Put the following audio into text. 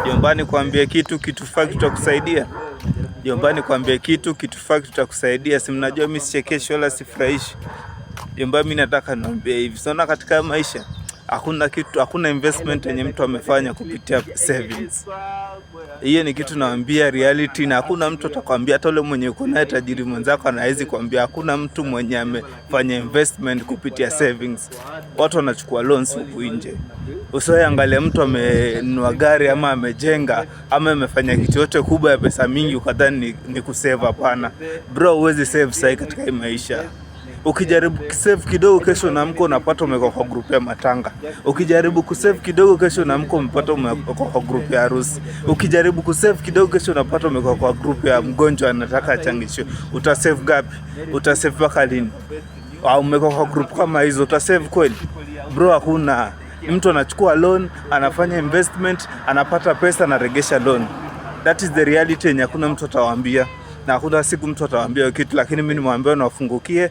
Jombani kuambia kitu faki tutakusaidia. Jombani kuambia kitu faki tutakusaidia. Si mnajua mimi sichekeshi wala sifurahishi. Jomba, mimi nataka niambie hivi. Sasa katika maisha hakuna investment yenye mtu amefanya kupitia savings. Hiyo ni kitu naambia reality, na hakuna mtu atakwambia, hata yule mwenye uko naye tajiri mwenzako anaweza kuambia hakuna mtu mwenye amefanya investment kupitia savings. Watu wanachukua loans huku nje. Usiangalie mtu amenunua gari ama amejenga ama amefanya kitu yote kubwa ya pesa mingi ukadhani ni kusave. Hapana bro, huwezi save sahi katika hii maisha. Ukijaribu kusave kidogo, kesho unaamka unapata umekuwa kwa group ya matanga. Ukijaribu kusave kidogo, kesho unaamka umepata umekuwa kwa group ya harusi. Ukijaribu kusave kidogo, kesho unapata umekuwa kwa group ya mgonjwa anataka achangisho. Utasave gapi? Utasave mpaka lini? Au umekuwa kwa group kama hizo, utasave kweli? Bro, hakuna. Mtu anachukua loan, anafanya investment, anapata pesa na regesha loan. That is the reality yenye hakuna mtu atawaambia. Na hakuna siku mtu atawaambia kitu, lakini mimi nimwambia na wafungukie.